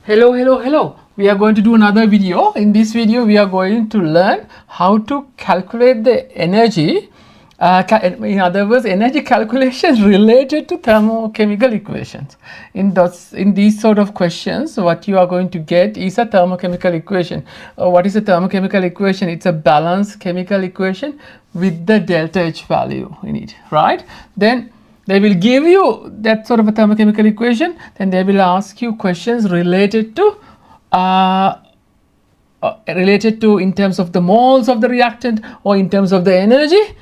Hello. We are going to do another video. In this video, we are going to learn how to calculate the energy. In other words, energy calculations related to thermochemical equations. In these sort of questions, what you are going to get is a thermochemical equation. What is a thermochemical equation? It's a balanced chemical equation with the delta H value in it, right? Then they will give you that sort of a thermochemical equation, then they will ask you questions related to in terms of the moles of the reactant or in terms of the energy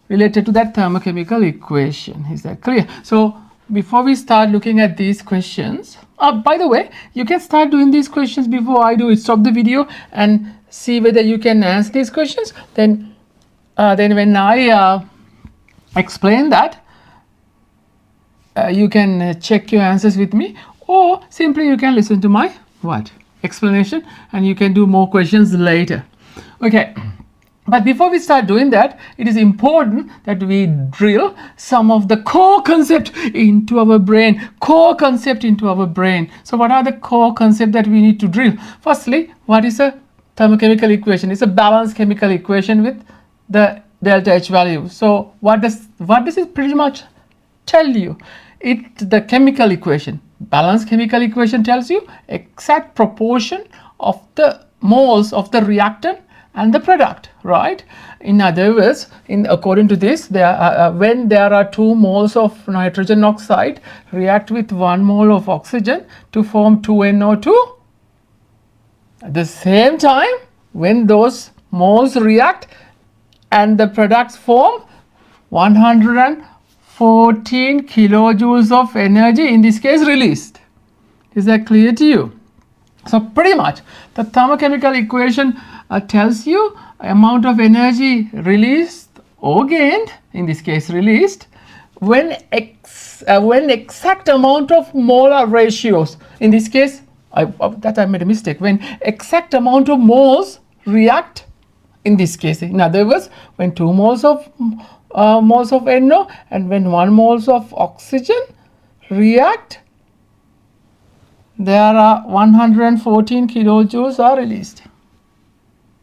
related to that thermochemical equation. Is that clear? So before we start looking at these questions, by the way, you can start doing these questions before I do it. Stop the video and see whether you can answer these questions. Then when I explain that, you can check your answers with me, or simply you can listen to my explanation, and you can do more questions later. Okay, but before we start doing that, it is important that we drill some of the core concept into our brain. So what are the core concepts that we need to drill? Firstly, what is a thermochemical equation? It's a balanced chemical equation with the delta H value. So what does it pretty much tell you? The chemical equation, balanced chemical equation, tells you exact proportion of the moles of the reactant and the product, right? In other words, according to this, when there are 2 moles of nitrogen oxide react with 1 mole of oxygen to form 2NO2, at the same time, when those moles react and the products form 114 kilojoules of energy, in this case, released. Is that clear to you? So pretty much the thermochemical equation tells you amount of energy released or gained, in this case released, when exact amount of molar ratios, in this case I made a mistake, when exact amount of moles react, in this case, in other words, when 2 moles of NO and when 1 moles of oxygen react, there are 114 kilojoules are released.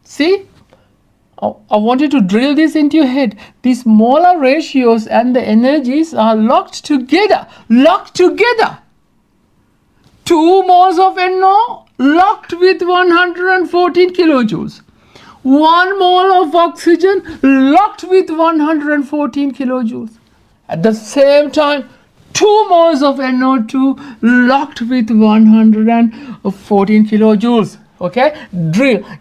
See, I want you to drill this into your head. These molar ratios and the energies are locked together. 2 moles of NO locked with 114 kilojoules. 1 mole of oxygen locked with 114 kilojoules. At the same time, 2 moles of NO2 locked with 114 kilojoules. Okay,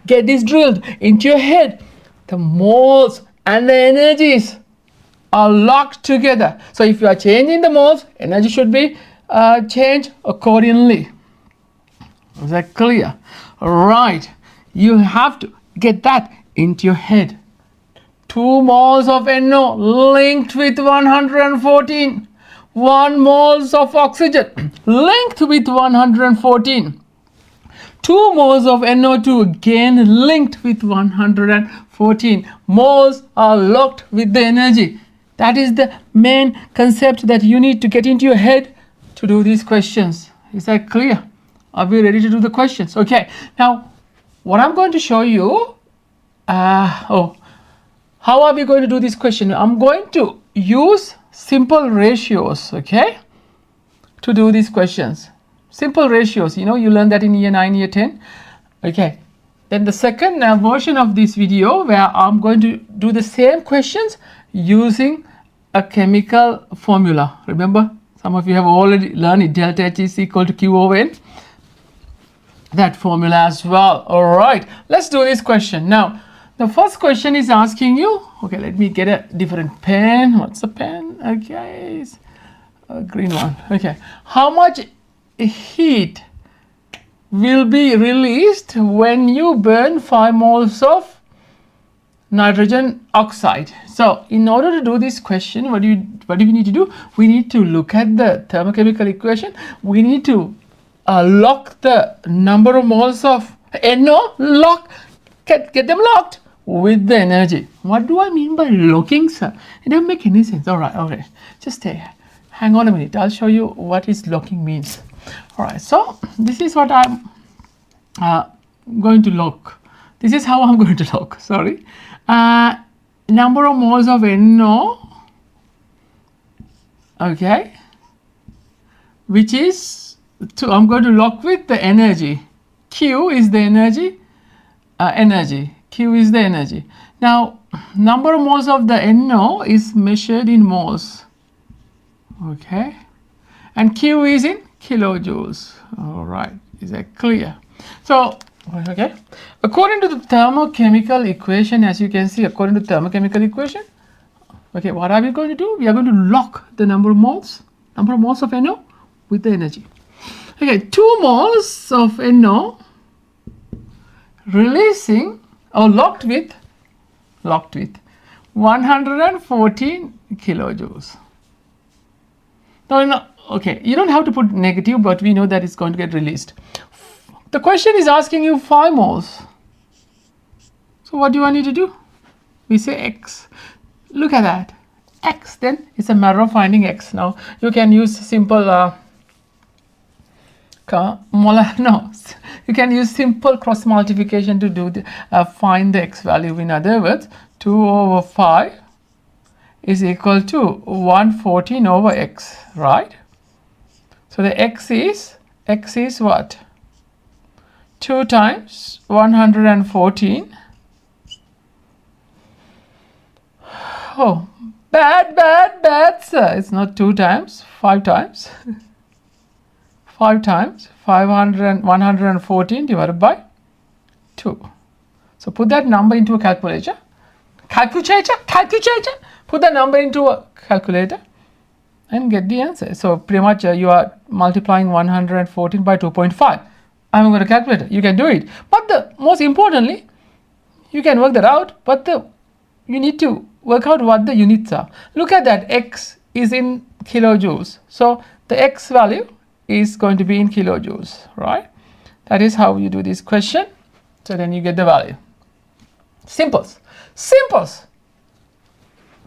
get this drilled into your head. The moles and the energies are locked together. So if you are changing the moles, energy should be changed accordingly. Is that clear? Right, you have to get that into your head. 2 moles of NO linked with 114. 1 moles of oxygen linked with 114. 2 moles of NO2 again linked with 114. Moles are locked with the energy. That is the main concept that you need to get into your head to do these questions. Is that clear? Are we ready to do the questions? Okay, now what I'm going to show you, how are we going to do this question? I'm going to use simple ratios, okay, to do these questions. Simple ratios, you learned that in year 9, year 10. Okay, then the second version of this video, where I'm going to do the same questions using a chemical formula. Remember, some of you have already learned it. Delta H is equal to Q over N. That formula as well. All right, let's do this question. Now, the first question is asking you, okay, let me get a different pen. What's the pen? Okay, it's a green one. Okay, how much heat will be released when you burn 5 moles of nitrogen oxide? So in order to do this question, what do we need to do? We need to look at the thermochemical equation. We need to lock the number of moles of NO, get them locked with the energy. What do I mean by locking, sir? It doesn't make any sense. All right, just hang on a minute. I'll show you what is locking means. All right, so this is what I'm going to look. This is how I'm going to look. Sorry, number of moles of NO. Okay, which is I'm going to lock with the energy. Q is the energy. Q is the energy. Now, number of moles of the NO is measured in moles. Okay, and Q is in kilojoules. All right, is that clear? So, okay, according to the thermochemical equation, as you can see, according to the thermochemical equation, okay, what are we going to do? We are going to lock the number of moles of NO with the energy. Okay, 2 moles of NO releasing or locked with 114 kilojoules. Now, okay, you don't have to put negative, but we know that it's going to get released. The question is asking you 5 moles. So what do I need to do? We say X. Look at that. X, then it's a matter of finding X. Now you can use simple you can use simple cross multiplication to do the, find the X value. In other words, 2 over 5 is equal to 114 over X, right? So the X is what? 2 times 114. Oh, bad, sir. It's not 2 times, 5 times. 5 times 114 divided by 2. So put that number into a calculator. Put that number into a calculator and get the answer. So pretty much you are multiplying 114 by 2.5. I'm going to calculate it. You can do it. But most importantly, you can work that out, but you need to work out what the units are. Look at that. X is in kilojoules. So the X value is going to be in kilojoules, right? That is how you do this question. So then you get the value. Simples.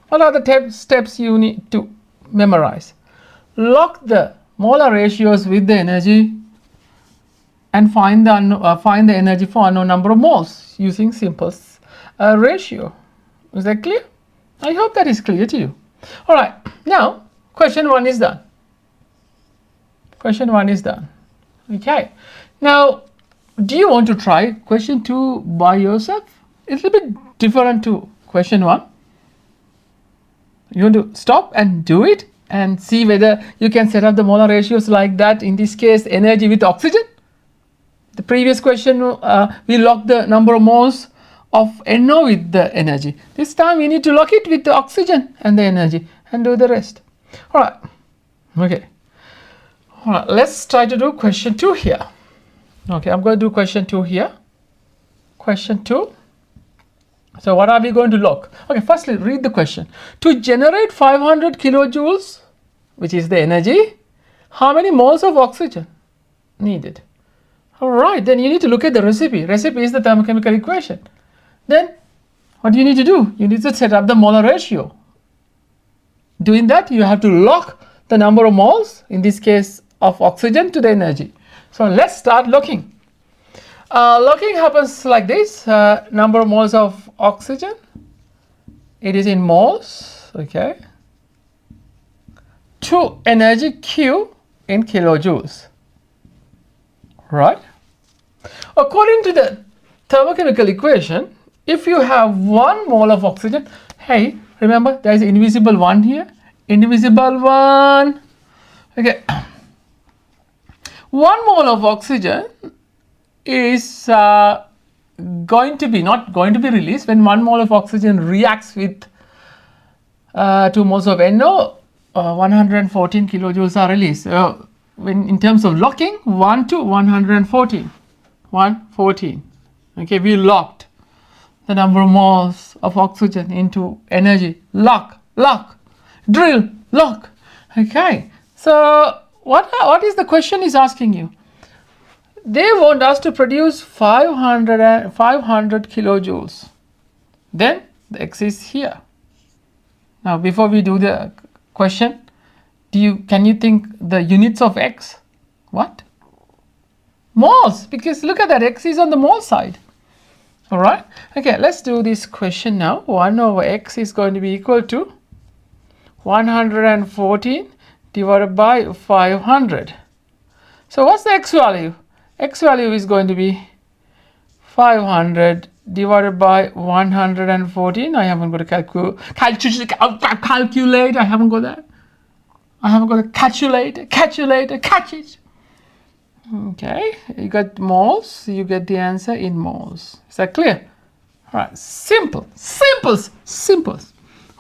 What are the steps you need to memorize? Lock the molar ratios with the energy and find the energy for unknown number of moles using simple ratio. Is that clear? I hope that is clear to you. All right, now question 1 is done. Okay, now do you want to try question 2 by yourself? It's a bit different to question 1. You want to stop and do it and see whether you can set up the molar ratios like that. In this case, energy with oxygen. The previous question, we locked the number of moles of NO with the energy. This time we need to lock it with the oxygen and the energy and do the rest. All right, okay. All right, let's try to do question 2 here. Okay, I'm going to do question 2 here. Question 2. So what are we going to lock? Okay, firstly, read the question. To generate 500 kilojoules, which is the energy, how many moles of oxygen needed? All right, then you need to look at the recipe. Recipe is the thermochemical equation. Then what do you need to do? You need to set up the molar ratio. Doing that, you have to lock the number of moles, in this case of oxygen, to the energy. So let's start locking. Locking happens like this. Number of moles of oxygen, it is in moles, okay, to energy Q in kilojoules, right? According to the thermochemical equation, if you have 1 mole of oxygen, hey, remember there is an invisible 1 here, invisible 1, okay. 1 mole of oxygen is not going to be released when 1 mole of oxygen reacts with 2 moles of NO. 114 kilojoules are released. When in terms of locking, 1 to 114, 114. Okay, we locked the number of moles of oxygen into energy. Lock, drill, lock. Okay, so what is the question is asking you? They want us to produce 500 kilojoules. Then the X is here. Now, before we do the question, can you think the units of X? What? Moles, because look at that, X is on the mole side. All right. Okay, let's do this question now. 1 over X is going to be equal to 114 divided by 500. So what's the X value? X value is going to be 500 divided by 114. I haven't got a calculate. I haven't got that. I haven't got a calculator. Catch it. Okay, you got moles, you get the answer in moles. Is that clear? All right, simple.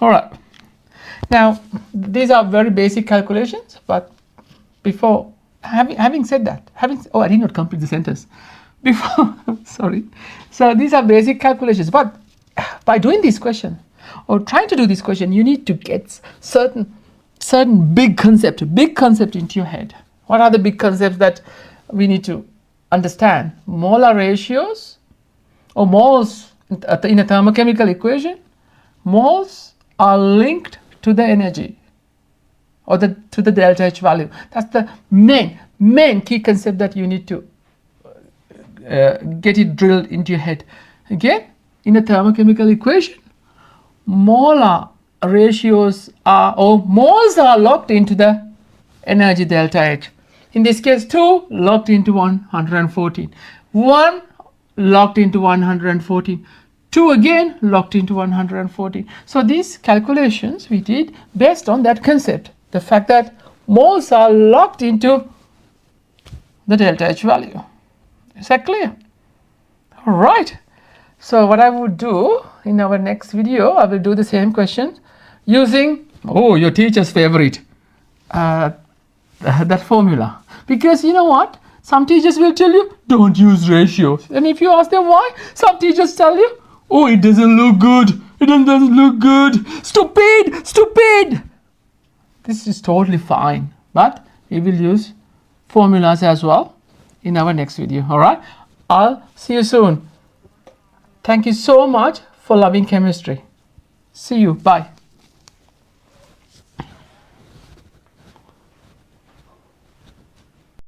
All right. Now, these are very basic calculations, but before, having said that, I did not complete the sentence. Before, sorry. So these are basic calculations, but by doing this question, or trying to do this question, you need to get certain big concept into your head. What are the big concepts that we need to understand? Molar ratios, or moles in a thermochemical equation. Moles are linked to the energy, or to the delta H value. That's the main key concept that you need to get it drilled into your head. Again, in a thermochemical equation, molar ratios are, or moles are locked into the energy delta H. In this case, 2 locked into 114, 1 locked into 114, 2 again locked into 114. So these calculations we did based on that concept, the fact that moles are locked into the delta H value. Is that clear? All right. So what I would do in our next video, I will do the same question using, your teacher's favorite, that formula. Because you know what? Some teachers will tell you, don't use ratios. And if you ask them why, some teachers tell you, it doesn't look good. It doesn't look good. Stupid. This is totally fine. But we will use formulas as well in our next video. All right. I'll see you soon. Thank you so much for loving chemistry. See you. Bye.